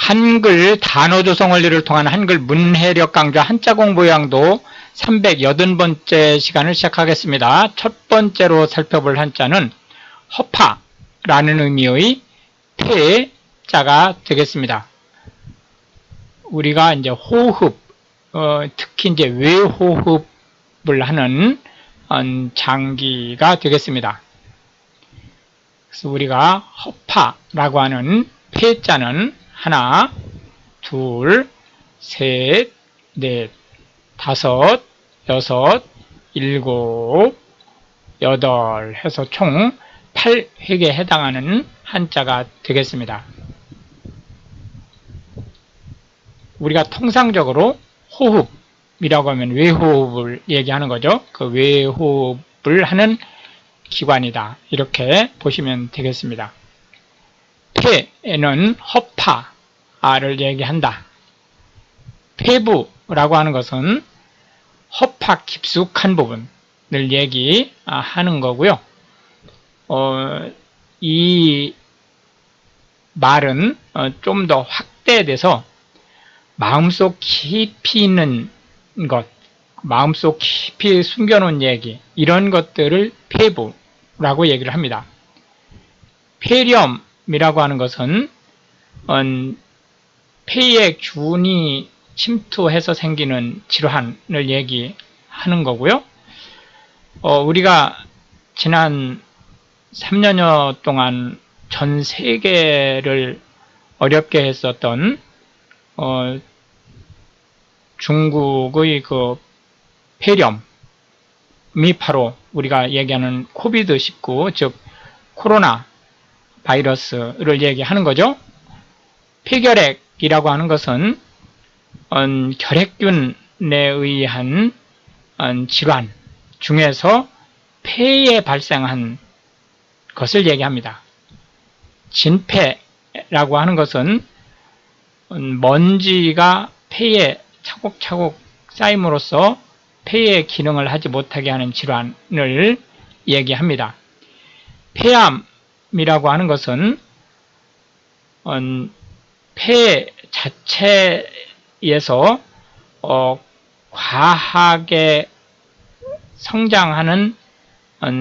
한글 단어 조성 원리를 통한 한글 문해력 강좌 한자 공부 요양도 380번째 시간을 시작하겠습니다. 첫 번째로 살펴볼 한자는 허파라는 의미의 태자가 되겠습니다. 우리가 이제 호흡, 특히 이제 외호흡을 하는 장기가 되겠습니다. 그래서 우리가 허파라고 하는 폐자는 하나, 둘, 셋, 넷, 다섯, 여섯, 일곱, 여덟 해서 총 8획에 해당하는 한자가 되겠습니다. 우리가 통상적으로 호흡이라고 하면 외호흡을 얘기하는 거죠. 그 외호흡을 하는 기관이다. 이렇게 보시면 되겠습니다. 폐에는 허파를 얘기한다. 폐부라고 하는 것은 허파 깊숙한 부분을 얘기하는 거고요. 이 말은 좀 더 확대돼서 마음속 깊이 있는 것, 마음속 깊이 숨겨놓은 얘기, 이런 것들을 폐부라고 얘기를 합니다. 폐렴이라고 하는 것은 폐에 균이 침투해서 생기는 질환을 얘기하는 거고요. 우리가 지난 3년여 동안 전 세계를 어렵게 했었던 중국의 그 폐렴이 바로 우리가 얘기하는 코비드-19, 즉 코로나 바이러스를 얘기하는 거죠. 폐결핵이라고 하는 것은 결핵균에 의한 질환 중에서 폐에 발생한 것을 얘기합니다. 진폐라고 하는 것은 먼지가 폐에 차곡차곡 쌓임으로써 폐의 기능을 하지 못하게 하는 질환을 얘기합니다. 폐암이라고 하는 것은 폐 자체에서 과하게 성장하는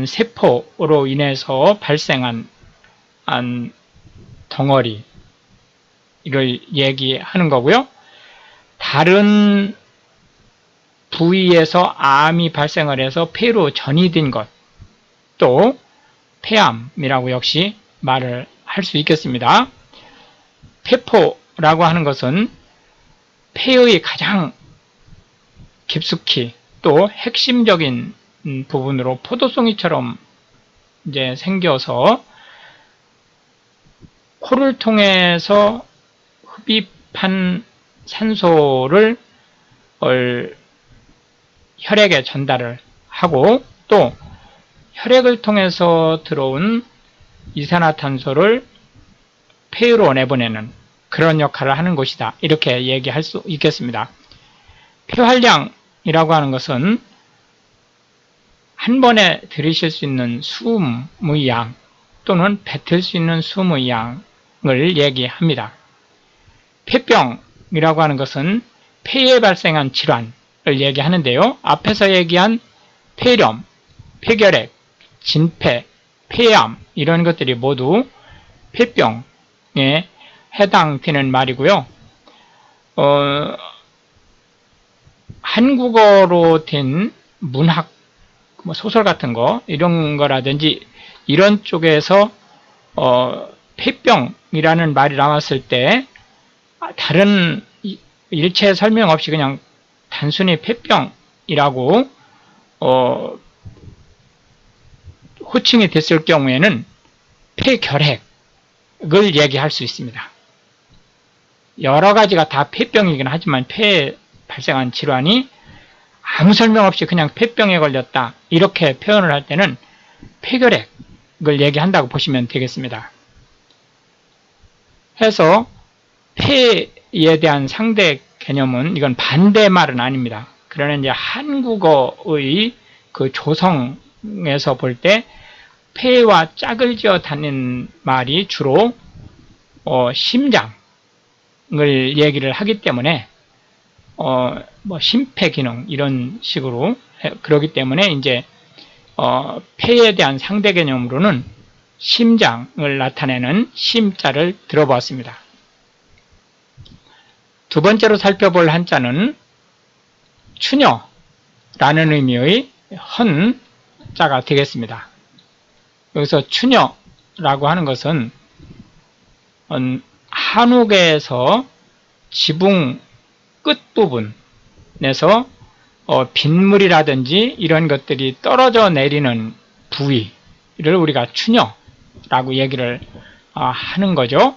세포로 인해서 발생한 덩어리, 이걸 얘기하는 거고요. 다른 부위에서 암이 발생을 해서 폐로 전이된 것, 또 폐암이라고 역시 말을 할 수 있겠습니다. 폐포라고 하는 것은 폐의 가장 깊숙이 또 핵심적인 부분으로 포도송이처럼 이제 생겨서 코를 통해서 흡입한 산소를 혈액에 전달을 하고 또 혈액을 통해서 들어온 이산화탄소를 폐로 내보내는 그런 역할을 하는 곳이다. 이렇게 얘기할 수 있겠습니다. 폐활량이라고 하는 것은 한 번에 들이실 수 있는 숨의 양 또는 뱉을 수 있는 숨의 양을 얘기합니다. 폐병이라고 하는 것은 폐에 발생한 질환을 얘기하는데요. 앞에서 얘기한 폐렴, 폐결핵, 진폐, 폐암 이런 것들이 모두 폐병에 해당되는 말이고요. 한국어로 된 문학, 소설 같은 거 이런 거라든지 이런 쪽에서 폐병이라는 말이 나왔을 때 다른 일체 설명 없이 그냥 단순히 폐병이라고 호칭이 됐을 경우에는 폐결핵을 얘기할 수 있습니다. 여러 가지가 다 폐병이긴 하지만 폐에 발생한 질환이 아무 설명 없이 그냥 폐병에 걸렸다 이렇게 표현을 할 때는 폐결핵을 얘기한다고 보시면 되겠습니다. 해서 폐에 대한 상대 개념은 이건 반대말은 아닙니다. 그러나 이제 한국어의 그 조성에서 볼 때 폐와 짝을 지어 다니는 말이 주로 심장을 심장을 얘기를 하기 때문에 뭐 심폐기능 이런 식으로 그러기 때문에 이제 폐에 대한 상대 개념으로는 심장을 나타내는 심자를 들어보았습니다. 두 번째로 살펴볼 한자는 추녀라는 의미의 헌자가 되겠습니다. 여기서 추녀라고 하는 것은 한옥에서 지붕 끝부분에서 빗물이라든지 이런 것들이 떨어져 내리는 부위를 우리가 추녀라고 얘기를 하는 거죠.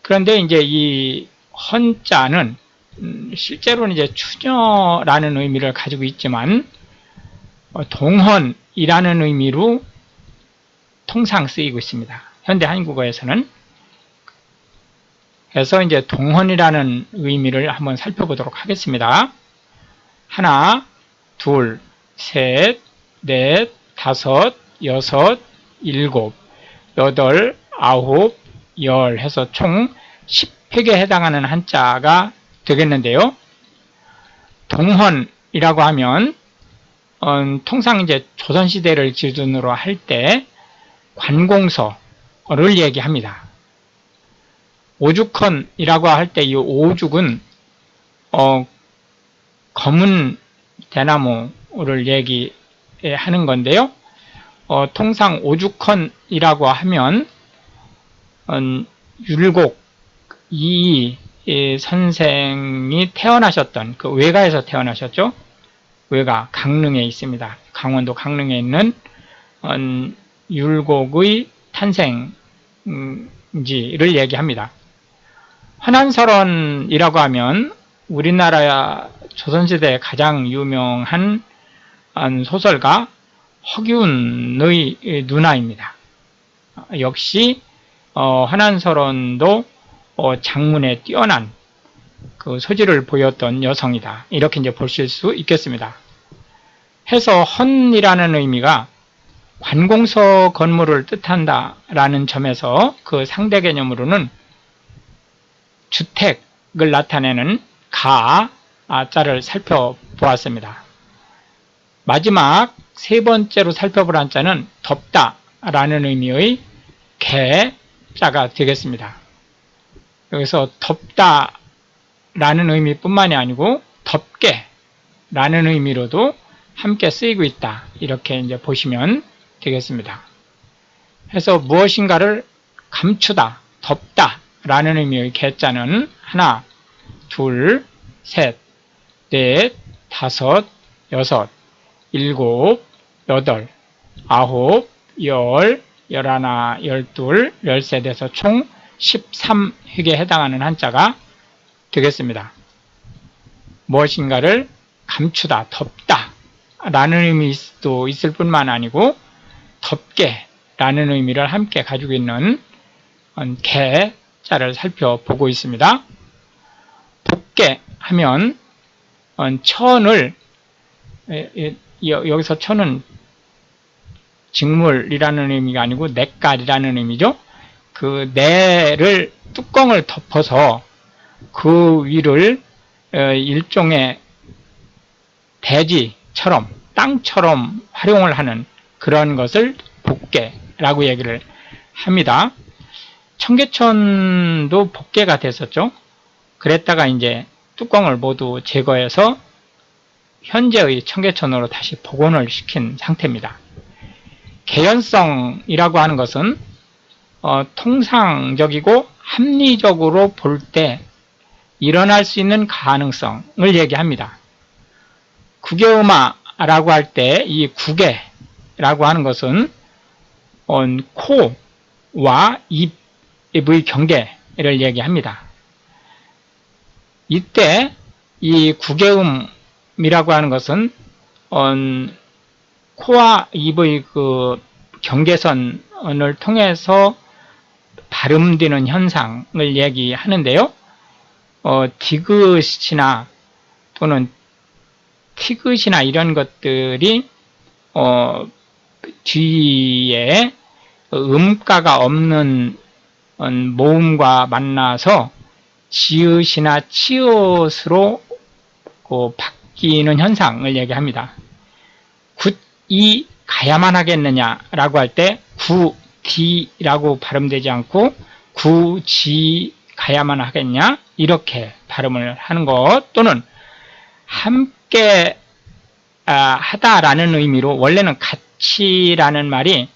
그런데 이제 이 헌자는 실제로는 이제 추녀라는 의미를 가지고 있지만 동헌이라는 의미로 통상 쓰이고 있습니다. 현대 한국어에서는. 그래서 이제 동헌이라는 의미를 한번 살펴보도록 하겠습니다. 하나, 둘, 셋, 넷, 다섯, 여섯, 일곱, 여덟, 아홉, 열 해서 총 10획에 해당하는 한자가 되겠는데요. 동헌이라고 하면 통상 이제 조선시대를 기준으로 할 때 관공서를 얘기합니다. 오죽헌이라고 할 때 이 오죽은 검은 대나무를 얘기하는 건데요. 통상 오죽헌이라고 하면 율곡 이이 선생이 태어나셨던 그 외가에서 태어나셨죠. 외가 강릉에 있습니다. 강원도 강릉에 있는 율곡의 탄생지를 얘기합니다. 환한설원이라고 하면 우리나라 조선시대 가장 유명한 소설가 허균의 누나입니다. 역시 환한설원도 장문에 뛰어난 그 소질을 보였던 여성이다. 이렇게 이제 보실 수 있겠습니다. 해서 헌이라는 의미가 관공서 건물을 뜻한다라는 점에서 그 상대 개념으로는 주택을 나타내는 가자를 살펴보았습니다. 마지막 세 번째로 살펴볼 한자는 덥다라는 의미의 개자가 되겠습니다. 여기서 덥다라는 의미뿐만이 아니고 덥게라는 의미로도 함께 쓰이고 있다. 이렇게 이제 보시면 되겠습니다. 해서 무엇인가를 감추다, 덮다라는 의미의 개자는 하나, 둘, 셋, 넷, 다섯, 여섯, 일곱, 여덟, 아홉, 열, 열하나, 열둘, 열셋에서 총 13획에 해당하는 한자가 되겠습니다. 무엇인가를 감추다, 덮다 라는 의미도 있을 뿐만 아니고 덮게라는 의미를 함께 가지고 있는 개자를 살펴보고 있습니다. 덮게 하면 천을 여기서 천은 직물이라는 의미가 아니고 냇깔이라는 의미죠. 그 냇을 뚜껑을 덮어서 그 위를 일종의 대지처럼 땅처럼 활용을 하는 그런 것을 복개라고 얘기를 합니다. 청계천도 복개가 됐었죠. 그랬다가 이제 뚜껑을 모두 제거해서 현재의 청계천으로 다시 복원을 시킨 상태입니다. 개연성이라고 하는 것은 통상적이고 합리적으로 볼 때 일어날 수 있는 가능성을 얘기합니다. 국외음화라고 할 때 이 국외라고 하는 것은 코와 입의 경계를 얘기합니다. 이때 이 국외음이라고 하는 것은 코와 입의 그 경계선을 통해서 발음되는 현상을 얘기하는데요. 디귿이나 또는 티귿이나 이런 것들이 뒤에 음가가 없는 모음과 만나서 지읒이나 치읓으로 바뀌는 현상을 얘기합니다. 굿이 가야만 하겠느냐라고 할 때 구디라고 발음되지 않고 구지 가야만 하겠냐 이렇게 발음을 하는 것, 또는 함께 하다라는 의미로, 원래는 같이라는 말이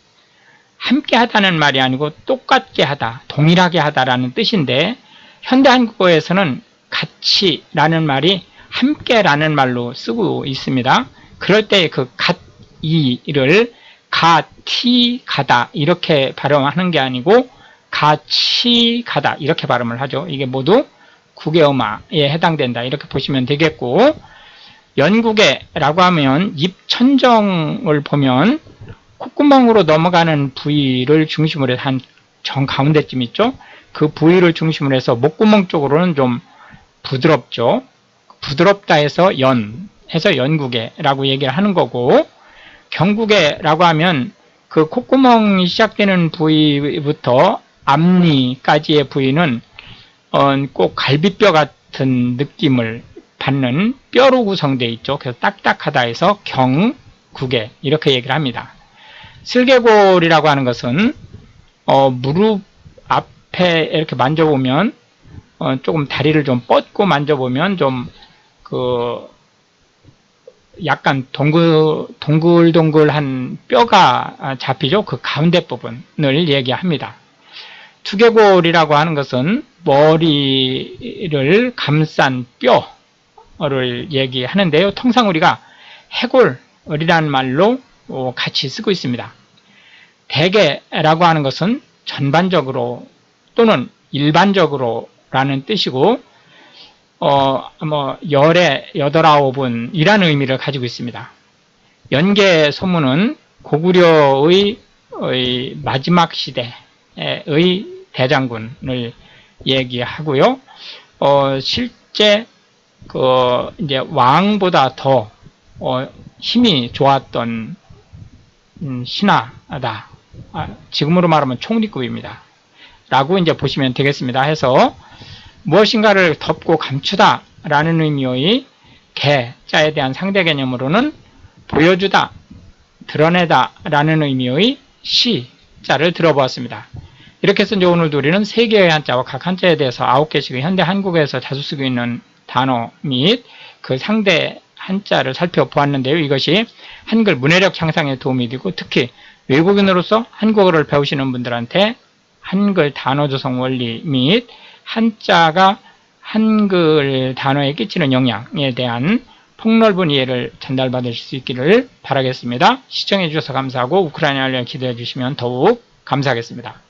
함께 하다는 말이 아니고 똑같게 하다, 동일하게 하다라는 뜻인데, 현대 한국어에서는 같이라는 말이 함께라는 말로 쓰고 있습니다. 그럴 때 그 갓이를 가티 가다 이렇게 발음하는 게 아니고 같이 가다 이렇게 발음을 하죠. 이게 모두 국외어마에 해당된다 이렇게 보시면 되겠고, 연국에라고 하면 입천정을 보면 콧구멍으로 넘어가는 부위를 중심으로 해서 한 정 가운데쯤 있죠. 그 부위를 중심으로 해서 목구멍 쪽으로는 좀 부드럽죠. 부드럽다 해서 해서 연국에라고 얘기를 하는 거고, 경국에라고 하면 그 콧구멍이 시작되는 부위부터 앞니까지의 부위는 꼭 갈비뼈 같은 느낌을 받는 뼈로 구성되어 있죠. 그래서 딱딱하다 해서 경국에 이렇게 얘기를 합니다. 슬개골이라고 하는 것은 무릎 앞에 이렇게 만져보면 조금 다리를 좀 뻗고 만져보면 좀 약간 동글동글한 뼈가 잡히죠. 그 가운데 부분을 얘기합니다. 투개골이라고 하는 것은 머리를 감싼 뼈를 얘기하는데요. 통상 우리가 해골이라는 말로 같이 쓰고 있습니다. 대개라고 하는 것은 전반적으로 또는 일반적으로 라는 뜻이고, 열에 8, 9은 의미를 가지고 있습니다. 연개 소문은 고구려의 마지막 시대의 대장군을 얘기하고요. 실제 이제 왕보다 더 힘이 좋았던 신하다. 지금으로 말하면 총리급입니다. 라고 이제 보시면 되겠습니다. 해서 무엇인가를 덮고 감추다 라는 의미의 개자에 대한 상대 개념으로는 보여주다, 드러내다 라는 의미의 시자를 들어보았습니다. 이렇게 해서 이제 오늘도 우리는 3개의 한자와 각 한자에 대해서 9개씩의 현대 한국어에서 자주 쓰고 있는 단어 및 그 상대 한자를 살펴보았는데요. 이것이 한글 문해력 향상에 도움이 되고, 특히 외국인으로서 한국어를 배우시는 분들한테 한글 단어 조성 원리 및 한자가 한글 단어에 끼치는 영향에 대한 폭넓은 이해를 전달받으실 수 있기를 바라겠습니다. 시청해 주셔서 감사하고 우크라이나 알려 기도해 주시면 더욱 감사하겠습니다.